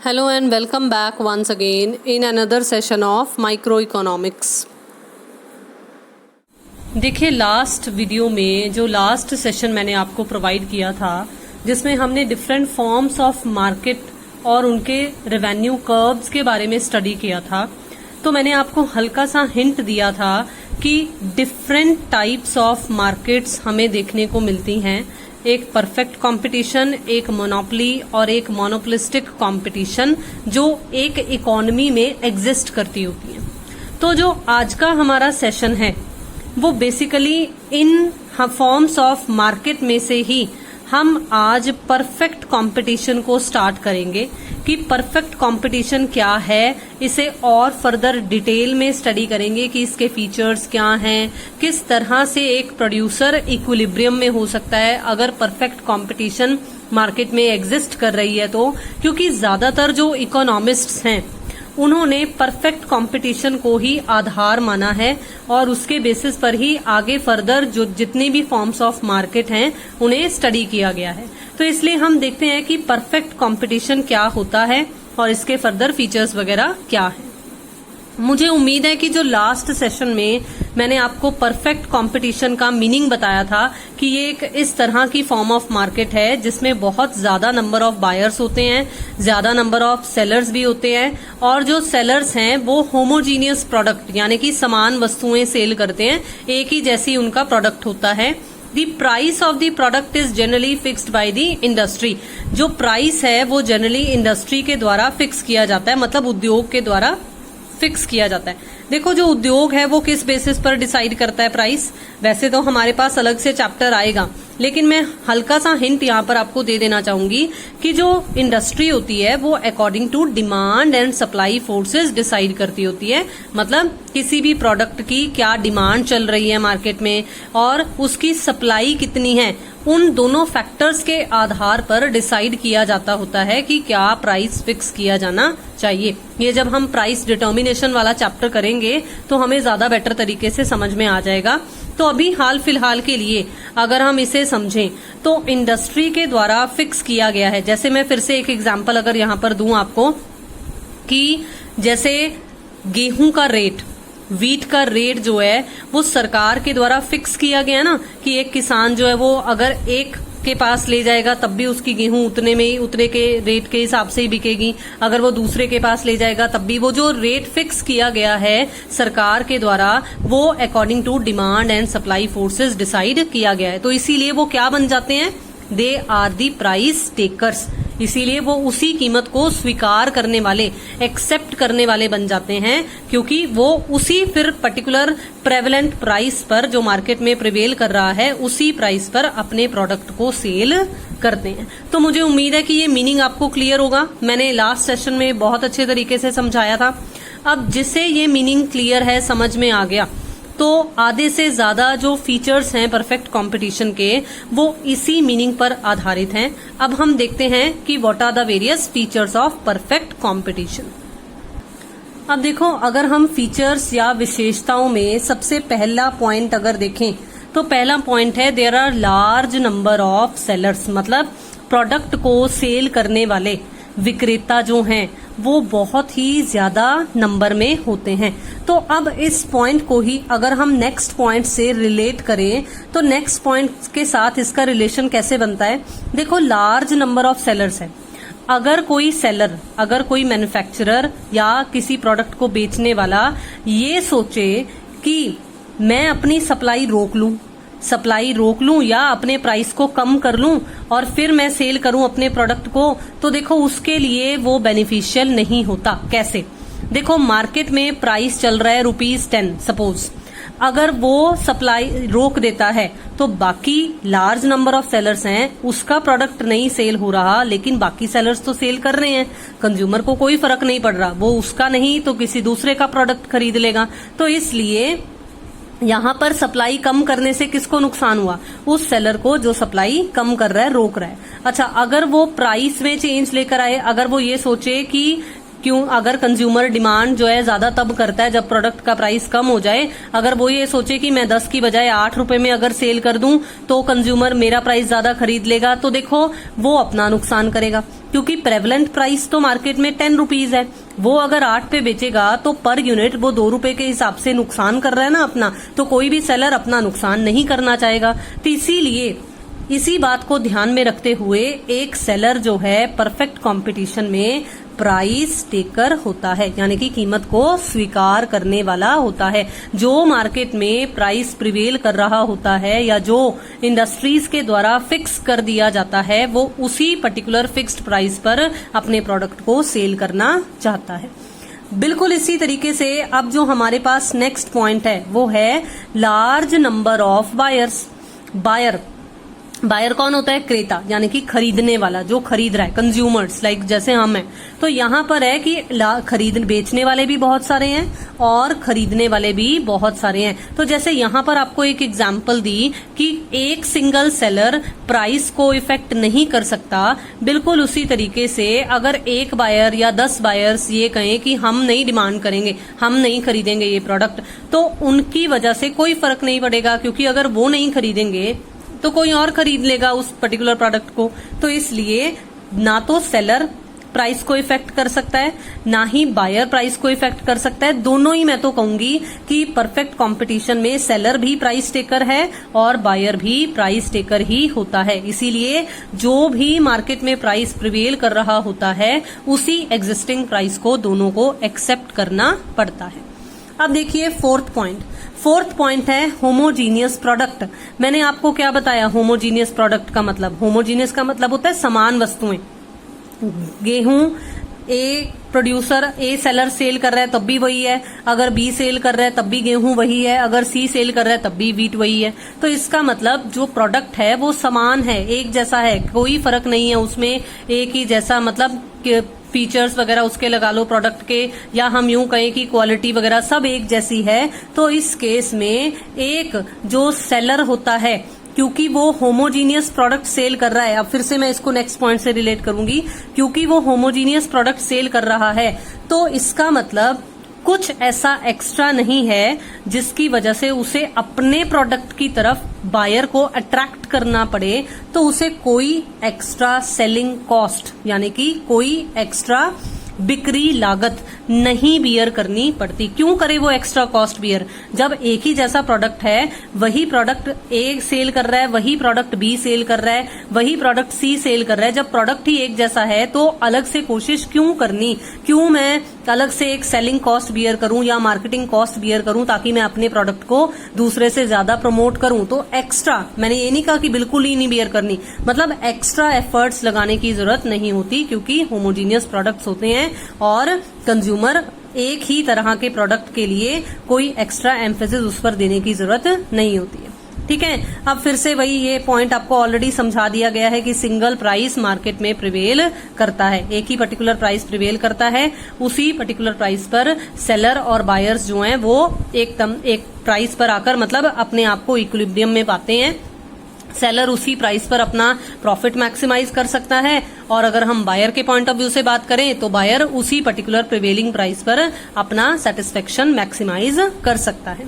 Hello and welcome back once again in another session of microeconomics। देखिए last video में जो last session मैंने आपको प्रोवाइड किया था जिसमें हमने डिफरेंट फॉर्म्स ऑफ मार्केट और उनके रेवेन्यू कर्व्स के बारे में स्टडी किया था, तो मैंने आपको हल्का सा हिंट दिया था कि डिफरेंट टाइप्स ऑफ मार्केट्स हमें देखने को मिलती हैं। एक परफेक्ट कंपटीशन, एक मोनोपोली और एक मोनोपोलिस्टिक कंपटीशन जो एक इकोनॉमी में एग्जिस्ट करती होती है। तो जो आज का हमारा सेशन है वो basically in forms of market में से ही हम आज परफेक्ट कंपटीशन को स्टार्ट करेंगे कि परफेक्ट कंपटीशन क्या है, इसे और फर्दर डिटेल में स्टडी करेंगे कि इसके फीचर्स क्या हैं, किस तरह से एक प्रोड्यूसर इक्विलिब्रियम में हो सकता है अगर परफेक्ट कंपटीशन मार्केट में एग्जिस्ट कर रही है तो। क्योंकि ज्यादातर जो इकोनॉमिस्ट्स हैं उन्होंने परफेक्ट कंपटीशन को ही आधार माना है और उसके बेसिस पर ही आगे फर्दर जो जितने भी फॉर्म्स ऑफ मार्केट हैं उन्हें स्टडी किया गया है। तो इसलिए हम देखते हैं कि परफेक्ट कंपटीशन क्या होता है और इसके फर्दर फीचर्स वगैरह क्या है। मुझे उम्मीद है कि जो लास्ट सेशन में मैंने आपको परफेक्ट कंपटीशन का मीनिंग बताया था कि ये एक इस तरह की फॉर्म ऑफ मार्केट है जिसमें बहुत ज्यादा नंबर ऑफ बायर्स होते हैं, ज्यादा नंबर ऑफ सेलर्स भी होते हैं और जो सेलर्स हैं वो होमोजीनियस प्रोडक्ट यानी कि समान वस्तुएं सेल करते हैं, एक ही जैसी उनका प्रोडक्ट होता है। The price of the product is generally fixed by the industry। जो प्राइस है वो जनरली इंडस्ट्री के द्वारा फिक्स किया जाता है, मतलब उद्योग के द्वारा फिक्स किया जाता है। देखो जो उद्योग है वो किस बेसिस पर डिसाइड करता है प्राइस, वैसे तो हमारे पास अलग से चैप्टर आएगा, लेकिन मैं हल्का सा हिंट यहाँ पर आपको दे देना चाहूंगी कि जो इंडस्ट्री होती है वो according to demand and supply forces decide करती होती है। मतलब किसी भी प्रोडक्ट की क्या डिमांड चल रही है मार्केट में और उसकी सप्लाई कितनी है, उन दोनों फैक्टर्स के आधार पर डिसाइड किया जाता होता है कि क्या प्राइस फिक्स किया जाना चाहिए। ये जब हम प्राइस डिटर्मिनेशन वाला चैप्टर करेंगे तो हमें ज्यादा बेटर तरीके से समझ में आ जाएगा। तो अभी हाल फिलहाल के लिए अगर हम इसे समझें तो इंडस्ट्री के द्वारा फिक्स किया गया है। जैसे मैं फिर से एक एग्जांपल अगर यहाँ पर दूं आपको कि जैसे गेहूं का रेट, वीट का रेट जो है वो सरकार के द्वारा फिक्स किया गया ना कि एक किसान जो है वो अगर एक के पास ले जाएगा तब भी उसकी गेहूं उतने में ही उतने के रेट के हिसाब से ही बिकेगी, अगर वो दूसरे के पास ले जाएगा तब भी। वो जो रेट फिक्स किया गया है सरकार के द्वारा वो according to demand and supply forces decide किया गया है। तो इसीलिए वो क्या बन जाते हैं, they are the price takers. इसीलिए वो उसी कीमत को स्वीकार करने वाले, एक्सेप्ट करने वाले बन जाते हैं, क्योंकि वो उसी फिर पर्टिकुलर प्रेवलेंट प्राइस पर जो मार्केट में प्रिवेल कर रहा है उसी प्राइस पर अपने प्रोडक्ट को सेल करते हैं। तो मुझे उम्मीद है कि ये मीनिंग आपको क्लियर होगा। मैंने लास्ट सेशन में बहुत अच्छे तरीके से समझाया था। अब जिसे ये मीनिंग क्लियर है, समझ में आ गया, तो आधे से ज्यादा जो फीचर्स हैं परफेक्ट कंपटीशन के वो इसी मीनिंग पर आधारित हैं। अब हम देखते हैं कि what are the various features of perfect competition. अब देखो अगर हम फीचर्स या विशेषताओं में सबसे पहला पॉइंट अगर देखें तो पहला पॉइंट है there are large number of sellers. मतलब प्रोडक्ट को सेल करने वाले विक्रेता जो हैं वो बहुत ही ज्यादा नंबर में होते हैं। तो अब इस पॉइंट को ही अगर हम नेक्स्ट पॉइंट से रिलेट करें तो नेक्स्ट पॉइंट के साथ इसका रिलेशन कैसे बनता है। देखो लार्ज नंबर ऑफ सेलर्स है, अगर कोई सेलर, अगर कोई मैन्युफैक्चरर या किसी प्रोडक्ट को बेचने वाला ये सोचे कि मैं अपनी सप्लाई रोक लूं या अपने प्राइस को कम कर लूं और फिर मैं सेल करूं अपने प्रोडक्ट को, तो देखो उसके लिए वो बेनिफिशियल नहीं होता। कैसे, देखो मार्केट में प्राइस चल रहा है ₹10 सपोज, अगर वो सप्लाई रोक देता है तो बाकी लार्ज नंबर ऑफ सेलर्स हैं उसका प्रोडक्ट नहीं सेल हो रहा, लेकिन बाकी सेलर्स तो सेल कर रहे हैं, कंज्यूमर को कोई फर्क नहीं पड़ रहा, वो उसका नहीं तो किसी दूसरे का प्रोडक्ट खरीद लेगा। तो इसलिए यहाँ पर सप्लाई कम करने से किसको नुकसान हुआ, उस सेलर को जो सप्लाई कम कर रहा है, रोक रहा है। अच्छा, अगर वो प्राइस में चेंज लेकर आए, अगर वो ये सोचे कि क्यों, अगर कंज्यूमर डिमांड जो है ज्यादा तब करता है जब प्रोडक्ट का प्राइस कम हो जाए। अगर वो ये सोचे कि मैं 10 की बजाय 8 रुपए में अगर सेल कर दूं तो कंज्यूमर मेरा प्राइस ज्यादा खरीद लेगा, तो देखो वो अपना नुकसान करेगा, क्योंकि प्रेवलेंट प्राइस तो मार्केट में 10 रुपीज है। वो अगर 8 पे बेचेगा तो पर यूनिट वो 2 रुपए के हिसाब से नुकसान कर रहा है ना अपना, तो कोई भी सेलर अपना नुकसान नहीं करना चाहेगा। तो इसीलिए इसी बात को ध्यान में रखते हुए एक सेलर जो है परफेक्ट कंपटीशन में प्राइस टेकर होता है, यानी कि कीमत को स्वीकार करने वाला होता है। जो मार्केट में प्राइस प्रिवेल कर रहा होता है या जो इंडस्ट्रीज के द्वारा फिक्स कर दिया जाता है, वो उसी पर्टिकुलर फिक्स्ड प्राइस पर अपने प्रोडक्ट को सेल करना चाहता है। बिल्कुल इसी तरीके से अब जो हमारे पास नेक्स्ट पॉइंट है वो है large number of buyers. Buyer कौन होता है? क्रेता, यानी कि खरीदने वाला, जो खरीद रहा है, कंज्यूमर्स लाइक जैसे हम हैं। तो यहाँ पर है कि बेचने वाले भी बहुत सारे हैं और खरीदने वाले भी बहुत सारे हैं। तो जैसे यहाँ पर आपको एक एग्जांपल दी कि एक सिंगल सेलर प्राइस को इफेक्ट नहीं कर सकता, बिल्कुल उसी तरीके से अगर एक बायर या 10 बायर्स ये कहें कि हम नहीं डिमांड करेंगे, हम नहीं खरीदेंगे ये प्रोडक्ट, तो उनकी वजह से कोई फर्क नहीं पड़ेगा, क्योंकि अगर वो नहीं खरीदेंगे तो कोई और खरीद लेगा उस पर्टिकुलर प्रोडक्ट को। तो इसलिए ना तो सेलर प्राइस को इफेक्ट कर सकता है, ना ही बायर प्राइस को इफेक्ट कर सकता है। दोनों ही मैं तो कहूंगी कि परफेक्ट कंपटीशन में सेलर भी प्राइस टेकर है और बायर भी प्राइस टेकर ही होता है। इसीलिए जो भी मार्केट में प्राइस प्रिवेल कर रहा होता है उसी एग्जिस्टिंग प्राइस को दोनों को एक्सेप्ट करना पड़ता है। अब देखिए फोर्थ पॉइंट है होमोजीनियस प्रोडक्ट। मैंने आपको क्या बताया होमोजीनियस प्रोडक्ट का मतलब? होमोजीनियस का मतलब होता है समान वस्तुएं। गेहूं a producer A seller sell कर रहा है तब भी वही है, अगर बी सेल कर रहा है तब भी गेहूं वही है, अगर सी सेल कर रहा है तब भी वीट वही है। तो इसका मतलब जो प्रोडक्ट है वो समान है, एक जैसा है, कोई फर्क नहीं है उसमें, एक ही जैसा, मतलब फीचर्स वगैरह उसके लगा लो प्रोडक्ट के, या हम यूं कहें कि क्वालिटी वगैरह सब एक जैसी है। तो इस केस में एक जो सेलर होता है, क्योंकि वो होमोजीनियस प्रोडक्ट सेल कर रहा है, अब फिर से मैं इसको नेक्स्ट पॉइंट से रिलेट करूंगी, क्योंकि वो होमोजीनियस प्रोडक्ट सेल कर रहा है तो इसका मतलब कुछ ऐसा एक्स्ट्रा नहीं है जिसकी वजह से उसे अपने प्रोडक्ट की तरफ बायर को अट्रैक्ट करना पड़े, तो उसे कोई एक्स्ट्रा सेलिंग कॉस्ट यानी कि कोई एक्स्ट्रा बिक्री लागत नहीं बियर करनी पड़ती। क्यों करे वो एक्स्ट्रा कॉस्ट बियर? जब एक ही जैसा प्रोडक्ट है, वही प्रोडक्ट ए सेल कर रहा है, वही प्रोडक्ट बी सेल कर रहा है, वही प्रोडक्ट सी सेल कर रहा है, जब प्रोडक्ट ही एक जैसा है तो अलग से कोशिश क्यों करनी? क्यों मैं अलग से एक सेलिंग कॉस्ट बियर करूं या मार्केटिंग कॉस्ट बियर करूं ताकि मैं अपने प्रोडक्ट को दूसरे से ज्यादा प्रमोट करूं? तो एक्स्ट्रा, मैंने ये नहीं कहा कि बिल्कुल ही नहीं बियर करनी, मतलब एक्स्ट्रा एफर्ट्स लगाने की जरूरत नहीं होती, क्योंकि होमोजीनियस प्रोडक्ट्स होते हैं और कंज्यूमर एक ही तरह के प्रोडक्ट के लिए कोई एक्स्ट्रा एम्फेसिस उस पर देने की जरूरत नहीं होती है। ठीक है, अब फिर से वही ये पॉइंट आपको ऑलरेडी समझा दिया गया है कि सिंगल प्राइस मार्केट में प्रिवेल करता है, एक ही पर्टिकुलर प्राइस प्रिवेल करता है, उसी पर्टिकुलर प्राइस पर सेलर और बायर्स जो हैं वो एक प्राइस पर आकर मतलब अपने आप को इक्विलिब्रियम में पाते हैं। सेलर उसी प्राइस पर अपना प्रॉफिट मैक्सिमाइज कर सकता है, और अगर हम बायर के पॉइंट ऑफ व्यू से बात करें तो बायर उसी पर्टिकुलर प्रिवेलिंग प्राइस पर अपना सेटिस्फेक्शन मैक्सिमाइज कर सकता है।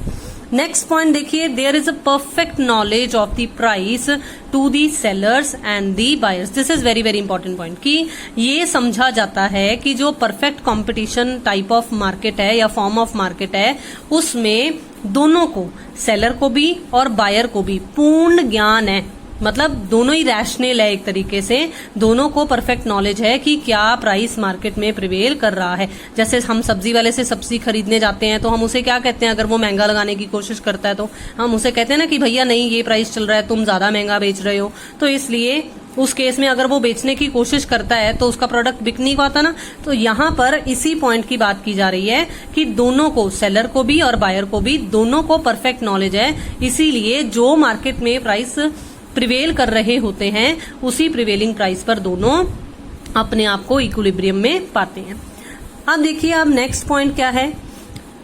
नेक्स्ट पॉइंट देखिए, there is a perfect knowledge of the price to the sellers and the buyers. This is very very important point कि ये समझा जाता है कि जो perfect competition type of market है या फॉर्म ऑफ मार्केट है, उसमें दोनों को, सेलर को भी और बायर को भी पूर्ण ज्ञान है, मतलब दोनों ही रैशनल है एक तरीके से, दोनों को परफेक्ट नॉलेज है कि क्या प्राइस मार्केट में प्रिवेल कर रहा है। जैसे हम सब्जी वाले से सब्जी खरीदने जाते हैं तो हम उसे क्या कहते हैं, अगर वो महंगा लगाने की कोशिश करता है तो हम उसे कहते हैं ना कि भैया नहीं ये प्राइस चल रहा है, तुम ज्यादा महंगा बेच रहे हो। तो इसलिए उस केस में अगर वो बेचने की कोशिश करता है तो उसका प्रोडक्ट बिक नहीं पाता ना। तो यहाँ पर इसी पॉइंट की बात की जा रही है कि दोनों को, सेलर को भी और बायर को भी, दोनों को परफेक्ट नॉलेज है। इसीलिए जो मार्केट में प्राइस प्रिवेल कर रहे होते हैं उसी प्रिवेलिंग प्राइस पर दोनों अपने आप को इक्विलिब्रियम में पाते हैं। अब देखिए, अब नेक्स्ट पॉइंट क्या है,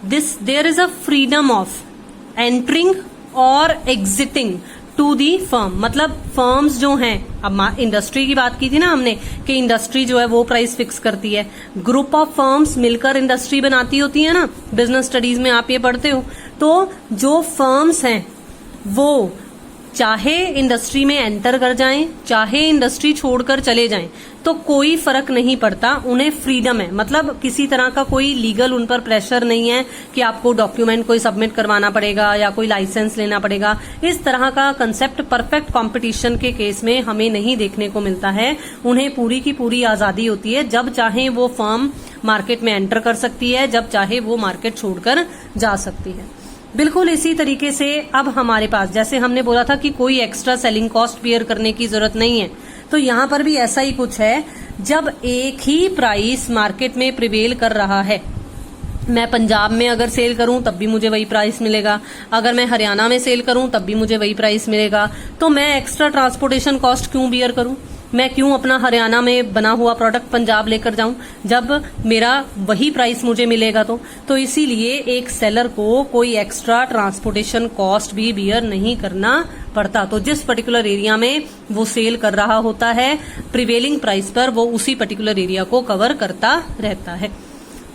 there is a freedom of entering और एग्जिटिंग टू दी फर्म, मतलब फर्म्स जो हैं, अब इंडस्ट्री की बात की थी ना हमने कि इंडस्ट्री जो है वो प्राइस फिक्स करती है, ग्रुप ऑफ फर्म्स मिलकर इंडस्ट्री बनाती होती है ना, बिजनेस स्टडीज में आप ये पढ़ते हो। तो जो फर्म्स हैं वो चाहे इंडस्ट्री में एंटर कर जाएं, चाहे इंडस्ट्री छोड़कर चले जाएं, तो कोई फर्क नहीं पड़ता, उन्हें फ्रीडम है, मतलब किसी तरह का कोई लीगल उन पर प्रेशर नहीं है कि आपको डॉक्यूमेंट कोई सबमिट करवाना पड़ेगा या कोई लाइसेंस लेना पड़ेगा। इस तरह का कंसेप्ट परफेक्ट कंपटीशन के केस में हमें नहीं देखने को मिलता है। उन्हें पूरी की पूरी आजादी होती है, जब चाहे वो फर्म मार्केट में एंटर कर सकती है, जब चाहे वो मार्केट छोड़कर जा सकती है। बिल्कुल इसी तरीके से अब हमारे पास, जैसे हमने बोला था कि कोई एक्स्ट्रा सेलिंग कॉस्ट बियर करने की जरूरत नहीं है, तो यहाँ पर भी ऐसा ही कुछ है। जब एक ही प्राइस मार्केट में प्रिवेल कर रहा है, मैं पंजाब में अगर सेल करूं तब भी मुझे वही प्राइस मिलेगा, अगर मैं हरियाणा में सेल करूं तब भी मुझे वही प्राइस मिलेगा, तो मैं एक्स्ट्रा ट्रांसपोर्टेशन कॉस्ट क्यों बियर करूं? मैं क्यों अपना हरियाणा में बना हुआ प्रोडक्ट पंजाब लेकर जाऊं जब मेरा वही प्राइस मुझे मिलेगा? तो इसीलिए एक सेलर को कोई एक्स्ट्रा ट्रांसपोर्टेशन कॉस्ट भी बियर नहीं करना पड़ता। तो जिस पर्टिकुलर एरिया में वो सेल कर रहा होता है प्रिवेलिंग प्राइस पर, वो उसी पर्टिकुलर एरिया को कवर करता रहता है।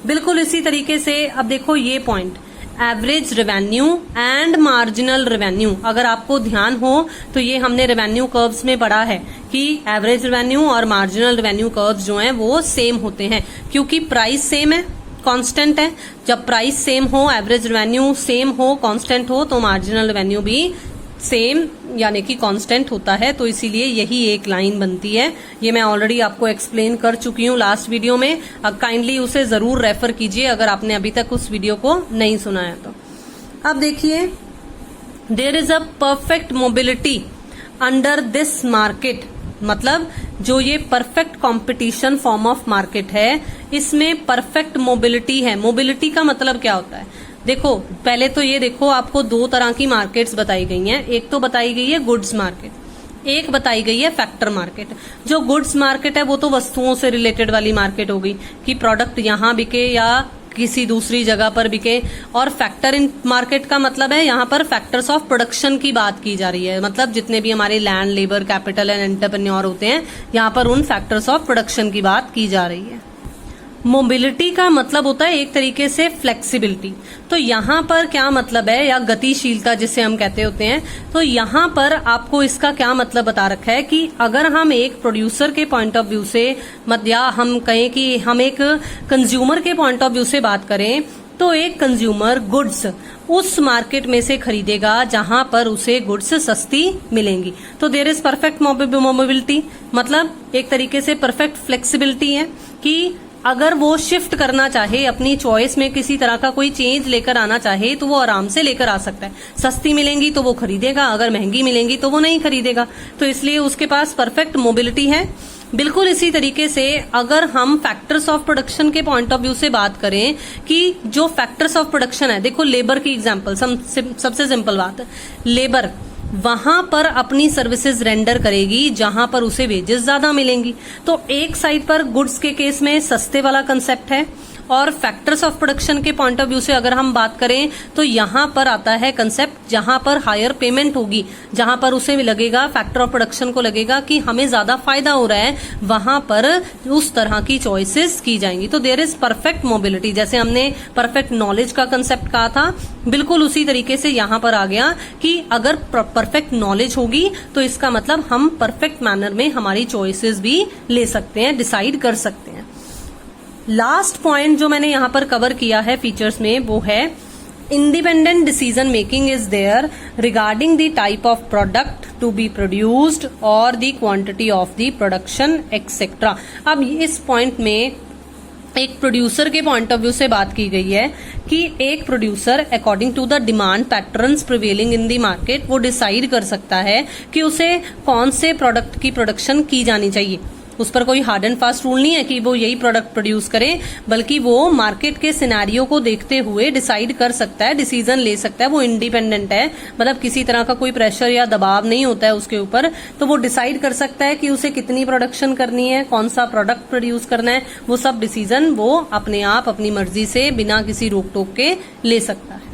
बिल्कुल इसी तरीके से अब देखो ये point, average revenue and marginal revenue, अगर आपको ध्यान हो तो ये हमने रेवेन्यू कर्व्स में पढ़ा है कि एवरेज रेवेन्यू और मार्जिनल रेवेन्यू कर्व्स जो हैं वो सेम होते हैं, क्योंकि प्राइस सेम है, कांस्टेंट है। जब प्राइस सेम हो, एवरेज रेवेन्यू सेम हो, कांस्टेंट हो, तो मार्जिनल रेवेन्यू भी सेम यानी कि कांस्टेंट होता है। तो इसीलिए यही एक लाइन बनती है। ये मैं ऑलरेडी आपको एक्सप्लेन कर चुकी हूँ लास्ट वीडियो में, अब काइंडली उसे जरूर रेफर कीजिए अगर आपने अभी तक उस वीडियो को नहीं सुना है तो। अब देखिए, there is a perfect mobility under this market, मतलब जो ये perfect competition form of market है, इसमें परफेक्ट मोबिलिटी है। मोबिलिटी का मतलब क्या होता है? देखो पहले तो ये देखो, आपको दो तरह की मार्केट्स बताई गई हैं। एक तो बताई गई है गुड्स मार्केट, एक बताई गई है फैक्टर मार्केट। जो गुड्स मार्केट है वो तो वस्तुओं से रिलेटेड वाली मार्केट हो गई कि प्रोडक्ट यहाँ बिके या किसी दूसरी जगह पर बिके। और फैक्टर इन मार्केट का मतलब है यहाँ पर फैक्टर्स ऑफ प्रोडक्शन की बात की जा रही है, मतलब जितने भी हमारे land, labour, capital and entrepreneur होते हैं, यहाँ पर उन फैक्टर्स ऑफ प्रोडक्शन की बात की जा रही है। मोबिलिटी का मतलब होता है एक तरीके से फ्लेक्सिबिलिटी। तो यहाँ पर क्या मतलब है, या गतिशीलता जिसे हम कहते होते हैं, तो यहाँ पर आपको इसका क्या मतलब बता रखा है कि अगर हम एक प्रोड्यूसर के पॉइंट ऑफ व्यू से, या हम कहें कि हम एक कंज्यूमर के पॉइंट ऑफ व्यू से बात करें, तो एक कंज्यूमर गुड्स उस मार्केट में से खरीदेगा जहां पर उसे गुड्स सस्ती मिलेंगी। तो देयर इज परफेक्ट मोबिलिटी, मतलब एक तरीके से परफेक्ट फ्लेक्सिबिलिटी है कि अगर वो शिफ्ट करना चाहे, अपनी चॉइस में किसी तरह का कोई चेंज लेकर आना चाहे, तो वो आराम से लेकर आ सकता है। सस्ती मिलेंगी तो वो खरीदेगा, अगर महंगी मिलेंगी तो वो नहीं खरीदेगा। तो इसलिए उसके पास परफेक्ट मोबिलिटी है। बिल्कुल इसी तरीके से अगर हम फैक्टर्स ऑफ प्रोडक्शन के पॉइंट ऑफ व्यू से बात करें कि जो फैक्टर्स ऑफ प्रोडक्शन है, देखो लेबर की एग्जांपल, सबसे सिंपल बात, लेबर वहां पर अपनी सर्विसेज रेंडर करेगी जहां पर उसे वेजेस ज्यादा मिलेंगी। तो एक साइड पर गुड्स के केस में सस्ते वाला कंसेप्ट है, और फैक्टर्स ऑफ प्रोडक्शन के पॉइंट ऑफ व्यू से अगर हम बात करें तो यहां पर आता है कंसेप्ट जहां पर हायर पेमेंट होगी, जहां पर उसे लगेगा, फैक्टर ऑफ प्रोडक्शन को लगेगा कि हमें ज्यादा फायदा हो रहा है, वहां पर उस तरह की चॉइसेस की जाएंगी। तो देयर इज परफेक्ट मोबिलिटी। जैसे हमने परफेक्ट नॉलेज का कंसेप्ट कहा था, बिल्कुल उसी तरीके से यहां पर आ गया कि अगर परफेक्ट नॉलेज होगी तो इसका मतलब हम परफेक्ट मैनर में हमारी चॉइसेस भी ले सकते हैं, डिसाइड कर सकते हैं। लास्ट पॉइंट जो मैंने यहां पर कवर किया है फीचर्स में, वो है independent decision making is there regarding the type of product to be produced और the quantity of the production etcetera. अब इस पॉइंट में एक प्रोड्यूसर के पॉइंट ऑफ व्यू से बात की गई है कि एक producer according to the demand patterns prevailing in the market वो डिसाइड कर सकता है कि उसे कौन से प्रोडक्ट की प्रोडक्शन की जानी चाहिए। उस पर कोई हार्ड एंड फास्ट रूल नहीं है कि वो यही प्रोडक्ट प्रोड्यूस करे, बल्कि वो मार्केट के सिनेरियो को देखते हुए डिसाइड कर सकता है, डिसीजन ले सकता है। वो इंडिपेंडेंट है, मतलब किसी तरह का कोई प्रेशर या दबाव नहीं होता है उसके ऊपर। तो वो डिसाइड कर सकता है कि उसे कितनी प्रोडक्शन करनी है, कौन सा प्रोडक्ट प्रोड्यूस करना है। वो सब डिसीजन वो अपने आप अपनी मर्जी से बिना किसी रोक टोक के ले सकता है।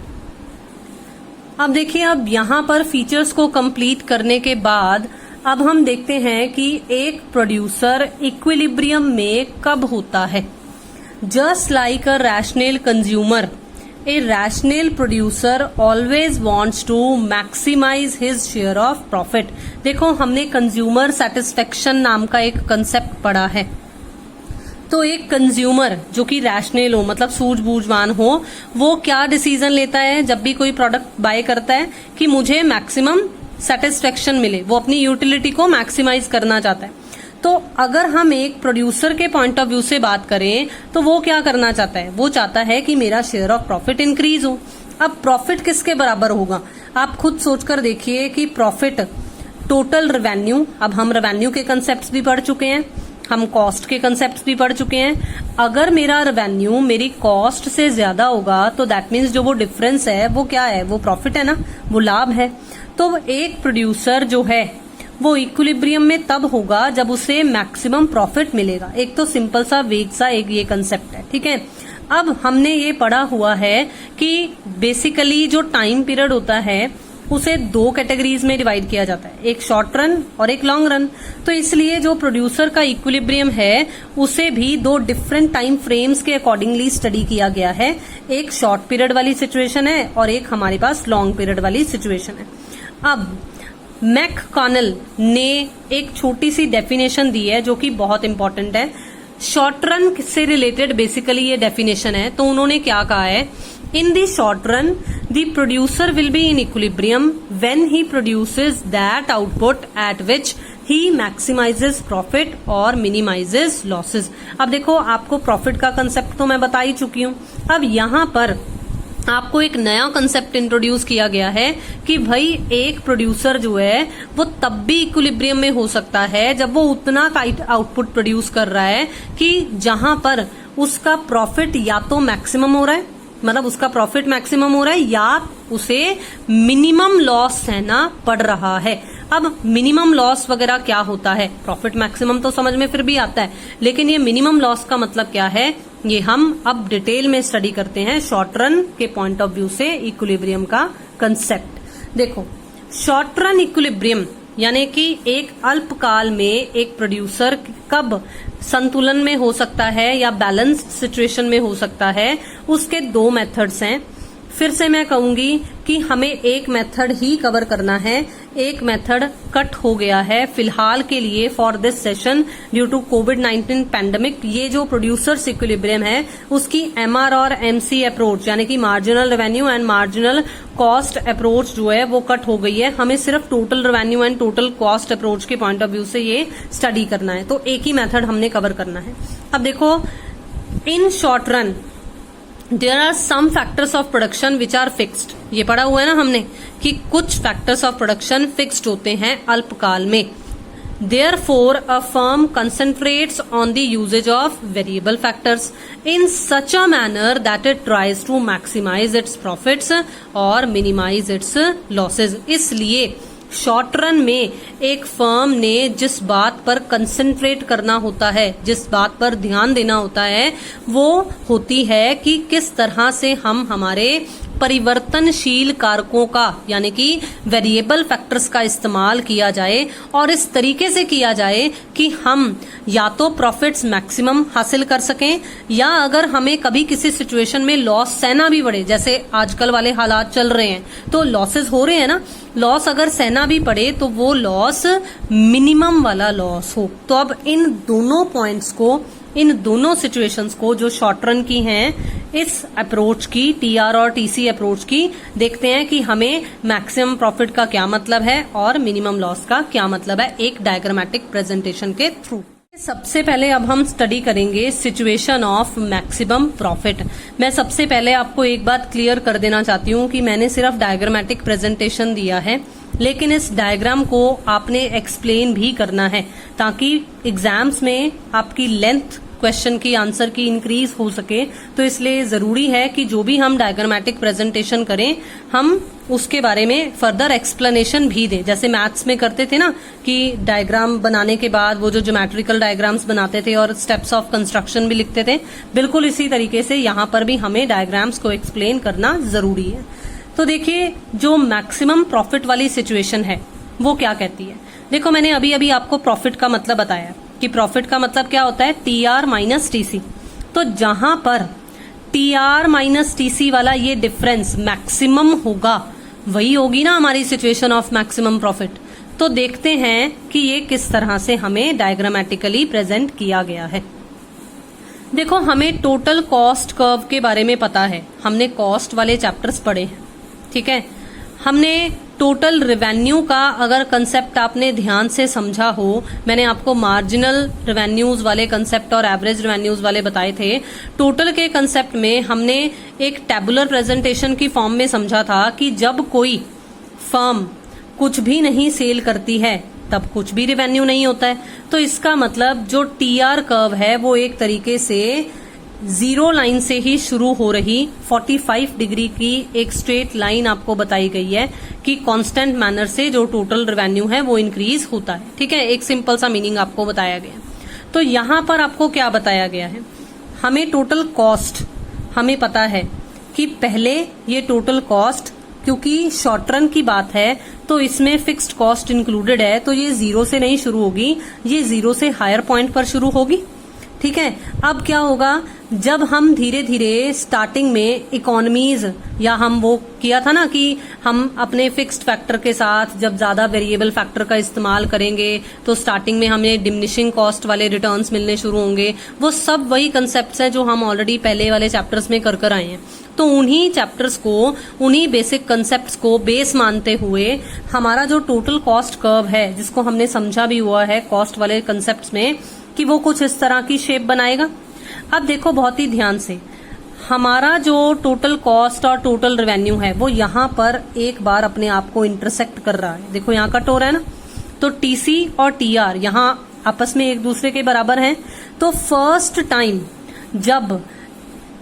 अब देखिए, अब यहाँ पर फीचर्स को कंप्लीट करने के बाद अब हम देखते हैं कि एक प्रोड्यूसर इक्विलिब्रियम में कब होता है। Just like a rational consumer, a rational producer always wants to maximize his share of profit। देखो, हमने कंज्यूमर सेटिस्फेक्शन नाम का एक कंसेप्ट पढ़ा है। तो एक कंज्यूमर जो कि रैशनल हो, मतलब सूझबूझवान हो, वो क्या डिसीजन लेता है जब भी कोई प्रोडक्ट बाय करता है कि मुझे मैक्सिमम सेटिस्फेक्शन मिले, वो अपनी यूटिलिटी को मैक्सिमाइज करना चाहता है। तो अगर हम एक प्रोड्यूसर के पॉइंट ऑफ व्यू से बात करें तो वो क्या करना चाहता है, वो चाहता है कि मेरा शेयर ऑफ प्रॉफिट इंक्रीज हो। अब प्रॉफिट किसके बराबर होगा, आप खुद सोचकर देखिए कि प्रॉफिट टोटल रेवेन्यू, अब हम रेवेन्यू के कंसेप्ट भी पढ़ चुके हैं, हम कॉस्ट के कंसेप्ट भी पढ़ चुके हैं। अगर मेरा रेवेन्यू मेरी कॉस्ट से ज्यादा होगा तो दैट मीन्स जो वो डिफरेंस है वो क्या है, वो प्रॉफिट है ना, वो लाभ है। तो एक प्रोड्यूसर जो है वो इक्विलिब्रियम में तब होगा जब उसे मैक्सिमम प्रॉफिट मिलेगा। एक तो सिंपल सा वेग सा एक ये कंसेप्ट है, ठीक है। अब हमने ये पढ़ा हुआ है कि बेसिकली जो टाइम पीरियड होता है उसे दो कैटेगरीज में डिवाइड किया जाता है, एक शॉर्ट रन और एक लॉन्ग रन। तो इसलिए जो प्रोड्यूसर का इक्विलिब्रियम है उसे भी दो डिफरेंट टाइम फ्रेम्स के अकॉर्डिंगली स्टडी किया गया है। एक शॉर्ट पीरियड वाली सिचुएशन है और एक हमारे पास लॉन्ग पीरियड वाली सिचुएशन है। अब मैककॉनल ने एक छोटी सी डेफिनेशन दी है जो कि बहुत इंपॉर्टेंट है। शॉर्ट रन से रिलेटेड बेसिकली ये डेफिनेशन है। तो उन्होंने क्या कहा है, in the short run the producer will be in equilibrium when he produces that output at which he maximises profit और मिनिमाइजेस लॉसेस। अब देखो, आपको प्रॉफिट का कंसेप्ट तो मैं बता ही चुकी हूं। अब यहां पर आपको एक नया कंसेप्ट इंट्रोड्यूस किया गया है कि भाई एक प्रोड्यूसर जो है वो तब भी इक्विलिब्रियम में हो सकता है जब वो उतना आउटपुट प्रोड्यूस कर रहा है कि जहां पर उसका प्रॉफिट या तो मैक्सिमम हो रहा है, मतलब उसका प्रॉफिट मैक्सिमम हो रहा है, या उसे मिनिमम लॉस सहना पड़ रहा है। अब मिनिमम लॉस वगैरह क्या होता है, प्रॉफिट मैक्सिमम तो समझ में फिर भी आता है, लेकिन ये मिनिमम लॉस का मतलब क्या है ये हम अब डिटेल में स्टडी करते हैं शॉर्ट रन के पॉइंट ऑफ व्यू से इक्विलिब्रियम का कंसेप्ट। देखो, शॉर्ट रन इक्विलिब्रियम यानी कि एक अल्पकाल में एक प्रोड्यूसर कब संतुलन में हो सकता है या बैलेंस्ड सिचुएशन में हो सकता है, उसके दो मेथड्स हैं। फिर से मैं कहूंगी कि हमें एक मेथड ही कवर करना है, एक मेथड कट हो गया है फिलहाल के लिए for this session due to कोविड-19 पैंडेमिक। ये जो प्रोड्यूसर्स इक्विलिब्रियम है उसकी एमआर और एमसी अप्रोच यानी कि marginal revenue and marginal cost approach जो है वो कट हो गई है। हमें सिर्फ total revenue and total cost approach के पॉइंट ऑफ व्यू से ये स्टडी करना है, तो एक ही मेथड हमने कवर करना है। अब देखो, in short run there are some factors of production which are fixed. ये पढ़ा हुआ है ना हमने कि कुछ फैक्टर्स ऑफ प्रोडक्शन फिक्स्ड होते हैं अल्पकाल में। Therefore, a firm concentrates on the usage of variable factors in such a manner that it tries to maximize its profits और minimize its losses। इसलिए शॉर्ट रन में एक फर्म ने जिस बात पर कंसंट्रेट करना होता है, जिस बात पर ध्यान देना होता है, वो होती है कि किस तरह से हम हमारे परिवर्तनशील कारकों का यानी कि वेरिएबल फैक्टर्स का इस्तेमाल किया जाए और इस तरीके से किया जाए कि हम या तो प्रॉफिट्स मैक्सिमम हासिल कर सकें, या अगर हमें कभी किसी सिचुएशन में लॉस सहना भी पड़े, जैसे आजकल वाले हालात चल रहे हैं तो लॉसेस हो रहे हैं ना, लॉस अगर सहना भी पड़े तो वो लॉस मिनिमम वाला लॉस हो। तो अब इन दोनों पॉइंट्स को, इन दोनों सिचुएशंस को जो शॉर्ट रन की हैं, इस अप्रोच की, टीआर और टीसी अप्रोच की, देखते हैं कि हमें मैक्सिमम प्रॉफिट का क्या मतलब है और मिनिमम लॉस का क्या मतलब है एक डायग्रामेटिक प्रेजेंटेशन के थ्रू। सबसे पहले अब हम स्टडी करेंगे सिचुएशन ऑफ मैक्सिमम प्रॉफिट। मैं सबसे पहले आपको एक बात क्लियर कर देना चाहती हूँ कि मैंने सिर्फ डायग्रामेटिक प्रेजेंटेशन दिया है, लेकिन इस डायग्राम को आपने एक्सप्लेन भी करना है ताकि एग्जाम्स में आपकी लेंथ क्वेश्चन की, आंसर की इंक्रीज हो सके। तो इसलिए जरूरी है कि जो भी हम डायग्रामेटिक प्रेजेंटेशन करें हम उसके बारे में फर्दर एक्सप्लेनेशन भी दें। जैसे मैथ्स में करते थे ना कि डायग्राम बनाने के बाद वो जो ज्योमेट्रिकल डायग्राम्स बनाते थे और स्टेप्स ऑफ कंस्ट्रक्शन भी लिखते थे, बिल्कुल इसी तरीके से यहाँ पर भी हमें डायग्राम्स को एक्सप्लेन करना जरूरी है। तो देखिए जो मैक्सिमम प्रॉफिट वाली सिचुएशन है वो क्या कहती है। देखो मैंने अभी अभी आपको प्रॉफिट का मतलब बताया कि प्रॉफिट का मतलब क्या होता है, TR माइनस TC। तो जहां पर TR माइनस TC वाला ये डिफरेंस मैक्सिमम होगा वही होगी ना हमारी सिचुएशन ऑफ मैक्सिमम प्रॉफिट। तो देखते हैं कि ये किस तरह से हमें डायग्रामेटिकली प्रेजेंट किया गया है। देखो हमें टोटल कॉस्ट कर्व के बारे में पता है, हमने कॉस्ट वाले चैप्टर्स पढ़े हैं, ठीक है। हमने टोटल रेवेन्यू का अगर कंसेप्ट आपने ध्यान से समझा हो, मैंने आपको मार्जिनल रेवेन्यूज वाले कंसेप्ट और एवरेज रेवेन्यूज वाले बताए थे। टोटल के कंसेप्ट में हमने एक टेबुलर प्रेजेंटेशन की फॉर्म में समझा था कि जब कोई फर्म कुछ भी नहीं सेल करती है तब कुछ भी रेवेन्यू नहीं होता है। तो इसका मतलब जो TR कर्व है वो एक तरीके से जीरो लाइन से ही शुरू हो रही 45 डिग्री की एक स्ट्रेट लाइन आपको बताई गई है कि कांस्टेंट मैनर से जो टोटल रेवेन्यू है वो इंक्रीज होता है, ठीक है। एक सिंपल सा मीनिंग आपको बताया गया। तो यहां पर आपको क्या बताया गया है, हमें टोटल कॉस्ट हमें पता है कि पहले ये टोटल कॉस्ट, क्योंकि शॉर्ट रन की बात है तो इसमें फिक्स्ड कॉस्ट इंक्लूडेड है, तो ये जीरो से नहीं शुरू होगी, ये जीरो से हायर पॉइंट पर शुरू होगी, ठीक है। अब क्या होगा, जब हम धीरे धीरे स्टार्टिंग में इकोनॉमीज या हम वो किया था ना कि हम अपने फिक्स्ड फैक्टर के साथ जब ज्यादा वेरिएबल फैक्टर का इस्तेमाल करेंगे तो स्टार्टिंग में हमें डिमिनिशिंग कॉस्ट वाले रिटर्न्स मिलने शुरू होंगे। वो सब वही कंसेप्ट्स हैं जो हम ऑलरेडी पहले वाले चैप्टर्स में कर आए हैं। तो उन्हीं चैप्टर्स को, उन्हीं बेसिक कंसेप्ट्स को बेस मानते हुए हमारा जो टोटल कॉस्ट कर्व है, जिसको हमने समझा भी हुआ है कॉस्ट वाले कंसेप्ट्स में, कि वो कुछ इस तरह की शेप बनाएगा। अब देखो बहुत ही ध्यान से, हमारा जो टोटल कॉस्ट और टोटल रेवेन्यू है वो यहाँ पर एक बार अपने आप को इंटरसेक्ट कर रहा है। देखो यहाँ कट हो रहा है ना, तो TC और TR यहाँ आपस में एक दूसरे के बराबर हैं। तो फर्स्ट टाइम जब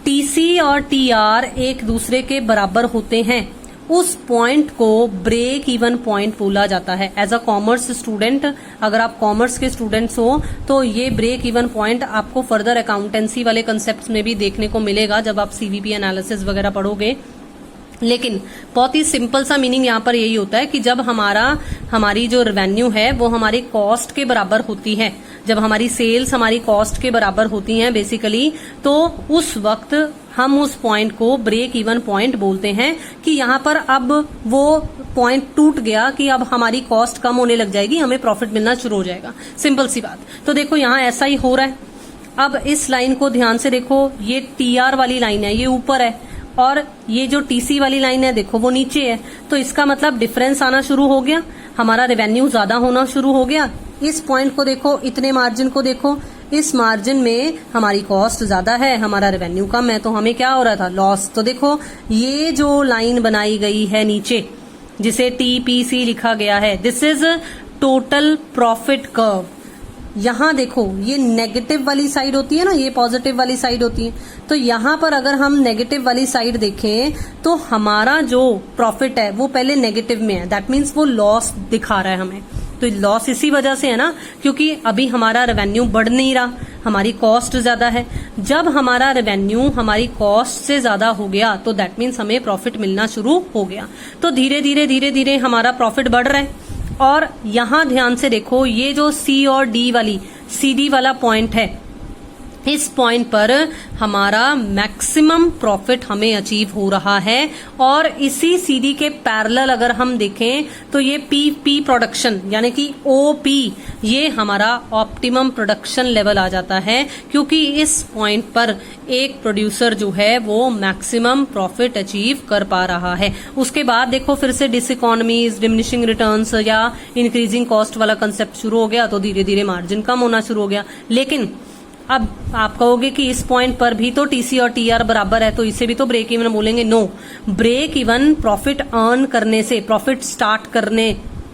TC और TR एक दूसरे के बराबर होते हैं उस पॉइंट को ब्रेक इवन पॉइंट बोला जाता है। एज अ कॉमर्स स्टूडेंट, अगर आप कॉमर्स के स्टूडेंट्स हो तो ये ब्रेक इवन पॉइंट आपको फर्दर अकाउंटेंसी वाले कंसेप्ट्स में भी देखने को मिलेगा जब आप CVP एनालिसिस वगैरह पढ़ोगे। लेकिन बहुत ही सिंपल सा मीनिंग यहाँ पर यही होता है कि जब हमारी जो रेवेन्यू है वो हमारी कॉस्ट के बराबर होती है, जब हमारी सेल्स हमारी कॉस्ट के बराबर होती हैं बेसिकली, तो उस वक्त हम उस पॉइंट को ब्रेक इवन पॉइंट बोलते हैं कि यहाँ पर अब वो पॉइंट टूट गया कि अब हमारी कॉस्ट कम होने लग जाएगी, हमें प्रॉफिट मिलना शुरू हो जाएगा। सिंपल सी बात। तो देखो यहाँ ऐसा ही हो रहा है। अब इस लाइन को ध्यान से देखो, ये TR वाली लाइन है, ये ऊपर है, और ये जो TC वाली लाइन है देखो वो नीचे है। तो इसका मतलब डिफरेंस आना शुरू हो गया, हमारा रेवेन्यू ज्यादा होना शुरू हो गया। इस पॉइंट को देखो, इतने मार्जिन को देखो, इस मार्जिन में हमारी कॉस्ट ज्यादा है, हमारा रेवेन्यू कम है, तो हमें क्या हो रहा था, लॉस। तो देखो ये जो लाइन बनाई गई है नीचे, जिसे TPC लिखा गया है, this is total profit curve. यहाँ देखो ये नेगेटिव वाली साइड होती है ना, ये पॉजिटिव वाली साइड होती है। तो यहाँ पर अगर हम नेगेटिव वाली साइड देखें तो हमारा जो प्रॉफिट है वो पहले नेगेटिव में है, दैट मीन्स वो लॉस दिखा रहा है हमें। तो लॉस इसी वजह से है ना, क्योंकि अभी हमारा रेवेन्यू बढ़ नहीं रहा, हमारी कॉस्ट ज्यादा है। जब हमारा रेवेन्यू हमारी कॉस्ट से ज्यादा हो गया तो दैट मीन्स हमें प्रॉफिट मिलना शुरू हो गया। तो धीरे धीरे हमारा प्रॉफिट बढ़ रहा है। और यहां ध्यान से देखो, ये जो C और D वाली CD वाला पॉइंट है, इस पॉइंट पर हमारा मैक्सिमम प्रॉफिट हमें अचीव हो रहा है। और इसी CD के पैरेलल अगर हम देखें तो ये PP प्रोडक्शन यानी कि OP, ये हमारा ऑप्टिमम प्रोडक्शन लेवल आ जाता है, क्योंकि इस पॉइंट पर एक प्रोड्यूसर जो है वो मैक्सिमम प्रॉफिट अचीव कर पा रहा है। उसके बाद देखो फिर से डिसइकोनॉमीज, डिमिनिशिंग रिटर्न्स या इंक्रीजिंग कॉस्ट वाला कंसेप्ट शुरू हो गया, तो धीरे धीरे मार्जिन कम होना शुरू हो गया। लेकिन अब आप कहोगे कि इस पॉइंट पर भी तो TC और TR बराबर है, तो इसे भी तो ब्रेक इवन बोलेंगे। No, break even profit earn करने से, प्रॉफिट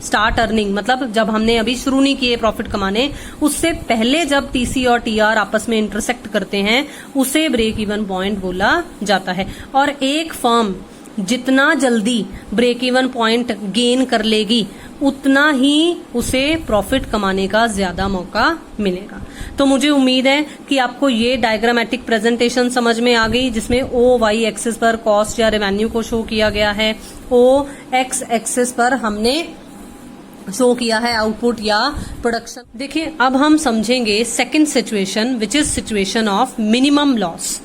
स्टार्ट अर्निंग मतलब जब हमने अभी शुरू नहीं किए प्रॉफिट कमाने, उससे पहले जब TC और TR आपस में इंटरसेक्ट करते हैं उसे ब्रेक इवन पॉइंट बोला जाता है। और एक फर्म जितना जल्दी ब्रेक इवन पॉइंट गेन कर लेगी उतना ही उसे प्रॉफिट कमाने का ज्यादा मौका मिलेगा। तो मुझे उम्मीद है कि आपको ये डायग्रामेटिक प्रेजेंटेशन समझ में आ गई, जिसमें ओ वाई एक्सिस पर कॉस्ट या रेवेन्यू को शो किया गया है, ओ एक्स एक्सिस पर हमने शो किया है आउटपुट या प्रोडक्शन। देखिए अब हम समझेंगे second situation which is situation of minimum loss.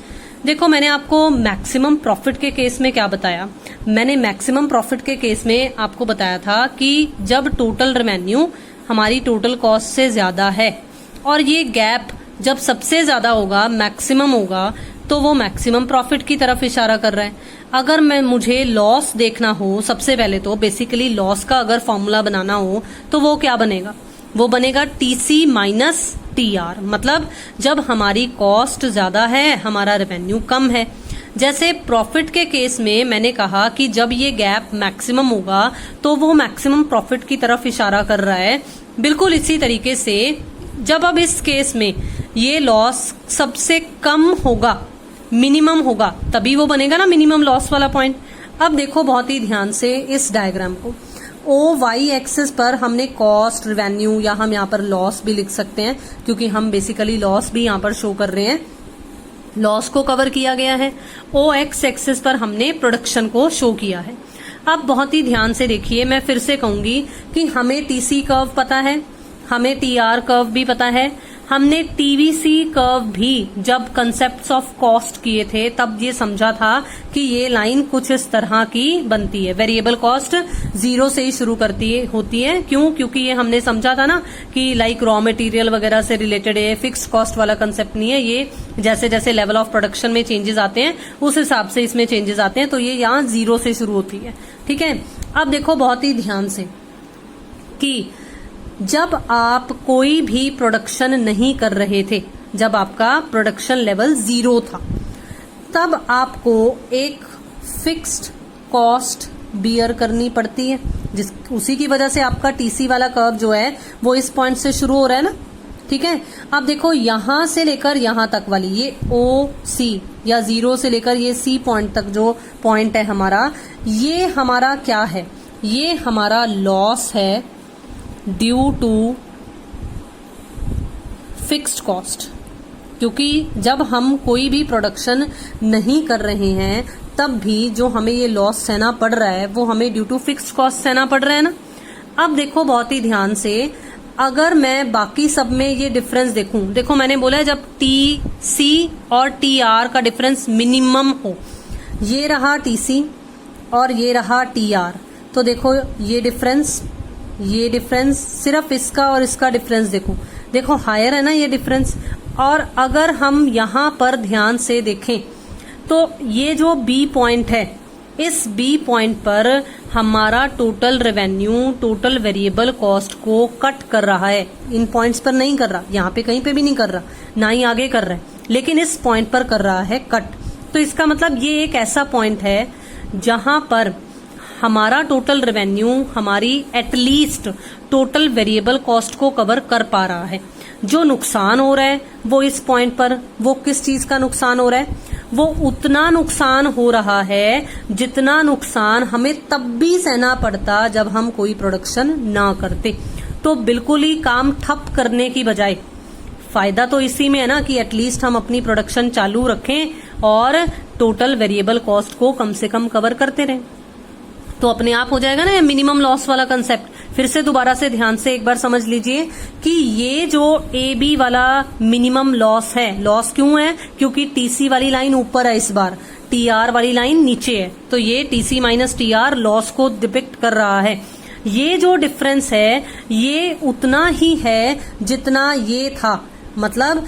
देखो मैंने आपको मैक्सिमम प्रॉफिट के केस में क्या बताया, मैंने मैक्सिमम प्रॉफिट के केस में आपको बताया था कि जब टोटल रेवेन्यू हमारी टोटल कॉस्ट से ज्यादा है और ये गैप जब सबसे ज्यादा होगा, मैक्सिमम होगा, तो वो मैक्सिमम प्रॉफिट की तरफ इशारा कर रहा है। अगर मुझे लॉस देखना हो, सबसे पहले तो बेसिकली लॉस का अगर फॉर्मूला बनाना हो तो वो क्या बनेगा, वो बनेगा टीसी माइनस टीआर। मतलब जब हमारी कॉस्ट ज्यादा है, हमारा रेवेन्यू कम है। जैसे प्रॉफिट के केस में मैंने कहा कि जब ये गैप मैक्सिमम होगा तो वो मैक्सिमम प्रॉफिट की तरफ इशारा कर रहा है। बिल्कुल इसी तरीके से जब अब इस केस में ये लॉस सबसे कम होगा, मिनिमम होगा, तभी वो बनेगा ना मिनिमम लॉस वाला पॉइंट। अब देखो बहुत ही ध्यान से इस डायग्राम को, ओ वाई एक्सिस पर हमने कॉस्ट, रेवेन्यू या हम यहाँ पर लॉस भी लिख सकते हैं क्योंकि हम बेसिकली लॉस भी यहाँ पर शो कर रहे हैं, लॉस को कवर किया गया है। ओ एक्स एक्सिस पर हमने प्रोडक्शन को शो किया है। अब बहुत ही ध्यान से देखिए, मैं फिर से कहूंगी कि हमें टीसी कर्व पता है, हमें टीआर कर्व भी पता है, हमने टीवीसी कर्व भी जब कंसेप्ट्स ऑफ कॉस्ट किए थे तब ये समझा था कि ये लाइन कुछ इस तरह की बनती है। वेरिएबल कॉस्ट जीरो से ही शुरू होती है। क्यों? क्योंकि ये हमने समझा था ना कि लाइक रॉ मटेरियल वगैरह से रिलेटेड है, फिक्स्ड कॉस्ट वाला कंसेप्ट नहीं है। ये जैसे जैसे लेवल ऑफ प्रोडक्शन में चेंजेस आते हैं उस हिसाब से इसमें चेंजेस आते हैं, तो ये यहाँ जीरो से शुरू होती है। ठीक है, अब देखो बहुत ही ध्यान से कि जब आप कोई भी प्रोडक्शन नहीं कर रहे थे, जब आपका प्रोडक्शन लेवल जीरो था, तब आपको एक फिक्स्ड कॉस्ट बियर करनी पड़ती है, उसी की वजह से आपका टीसी वाला कर्व जो है वो इस पॉइंट से शुरू हो रहा है ना। ठीक है, अब देखो यहां से लेकर यहां तक वाली ये ओ सी या जीरो से लेकर ये सी पॉइंट तक जो पॉइंट है हमारा, ये हमारा क्या है, ये हमारा लॉस है ड्यू टू फिक्स्ड कॉस्ट। क्योंकि जब हम कोई भी प्रोडक्शन नहीं कर रहे हैं तब भी जो हमें ये लॉस सहना पड़ रहा है वो हमें ड्यू टू फिक्स्ड कॉस्ट सहना पड़ रहा है ना। अब देखो बहुत ही ध्यान से, अगर मैं बाकी सब में ये डिफरेंस देखूं, देखो मैंने बोला है जब टी सी और टी आर का डिफरेंस मिनिमम हो, ये रहा टी सी और ये रहा टी आर, तो देखो ये डिफरेंस सिर्फ इसका और इसका डिफरेंस देखो हायर है ना ये डिफरेंस। और अगर हम यहाँ पर ध्यान से देखें तो ये जो बी पॉइंट है, इस बी पॉइंट पर हमारा total revenue total variable cost को कट कर रहा है। इन पॉइंट्स पर नहीं कर रहा, यहाँ पे कहीं पे भी नहीं कर रहा, ना ही आगे कर रहा है, लेकिन इस पॉइंट पर कर रहा है कट। तो इसका मतलब ये एक ऐसा पॉइंट है जहां पर हमारा टोटल रेवेन्यू हमारी एटलीस्ट टोटल वेरिएबल कॉस्ट को कवर कर पा रहा है। जो नुकसान हो रहा है वो इस पॉइंट पर, वो किस चीज का नुकसान हो रहा है, वो उतना नुकसान हो रहा है जितना नुकसान हमें तब भी सहना पड़ता जब हम कोई प्रोडक्शन ना करते। तो बिल्कुल ही काम ठप करने की बजाय फायदा तो इसी में है ना कि एटलीस्ट हम अपनी प्रोडक्शन चालू रखें और टोटल वेरिएबल कॉस्ट को कम से कम कवर करते रहें, तो अपने आप हो जाएगा ना ये मिनिमम लॉस वाला कंसेप्ट। फिर से दोबारा से ध्यान से एक बार समझ लीजिए कि ये जो ए बी वाला मिनिमम लॉस है, लॉस क्यों है, क्योंकि टीसी वाली लाइन ऊपर है, इस बार टीआर वाली लाइन नीचे है, तो ये टीसी माइनस टीआर लॉस को डिपिक्ट कर रहा है। ये जो डिफरेंस है ये उतना ही है जितना ये था, मतलब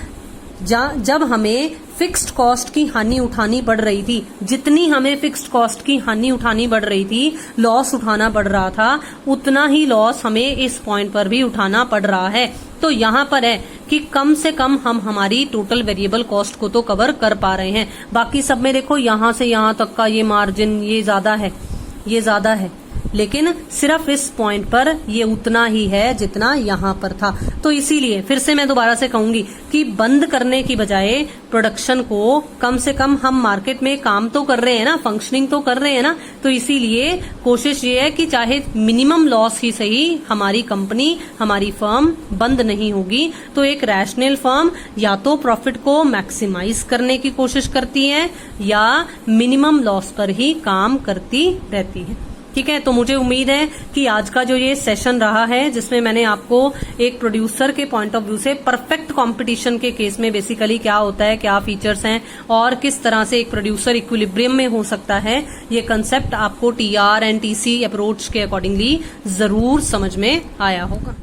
जब हमें फिक्स्ड कॉस्ट की हानि उठानी पड़ रही थी, जितनी हमें फिक्स्ड कॉस्ट की हानि उठानी पड़ रही थी, लॉस उठाना पड़ रहा था, उतना ही लॉस हमें इस पॉइंट पर भी उठाना पड़ रहा है। तो यहाँ पर है कि कम से कम हम हमारी टोटल वेरिएबल कॉस्ट को तो कवर कर पा रहे हैं। बाकी सब में देखो यहाँ से यहाँ तक का ये मार्जिन ये ज्यादा है, ये ज्यादा है, लेकिन सिर्फ इस पॉइंट पर ये उतना ही है जितना यहाँ पर था। तो इसीलिए फिर से मैं दोबारा से कहूंगी कि बंद करने की बजाय प्रोडक्शन को कम से कम हम मार्केट में काम तो कर रहे हैं ना, फंक्शनिंग तो कर रहे हैं ना, तो इसीलिए कोशिश ये है कि चाहे मिनिमम लॉस ही सही, हमारी कंपनी, हमारी फर्म बंद नहीं होगी। तो एक रैशनल फर्म या तो प्रॉफिट को मैक्सिमाइज करने की कोशिश करती है या मिनिमम लॉस पर ही काम करती रहती है। ठीक है, तो मुझे उम्मीद है कि आज का जो ये सेशन रहा है जिसमें मैंने आपको एक प्रोड्यूसर के पॉइंट ऑफ व्यू से परफेक्ट कंपटीशन के केस में बेसिकली क्या होता है, क्या फीचर्स हैं और किस तरह से एक प्रोड्यूसर इक्विलिब्रियम में हो सकता है, ये कंसेप्ट आपको टीआर एंड टीसी अप्रोच के अकॉर्डिंगली जरूर समझ में आया होगा।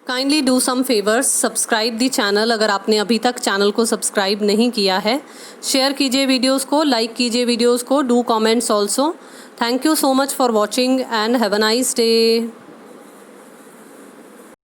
Kindly do some favours, subscribe the channel अगर आपने अभी तक चैनल को सब्सक्राइब नहीं किया है। शेयर कीजिए वीडियोस को, लाइक कीजिए वीडियोस को, do comments also. Thank you so much for watching and have a nice day.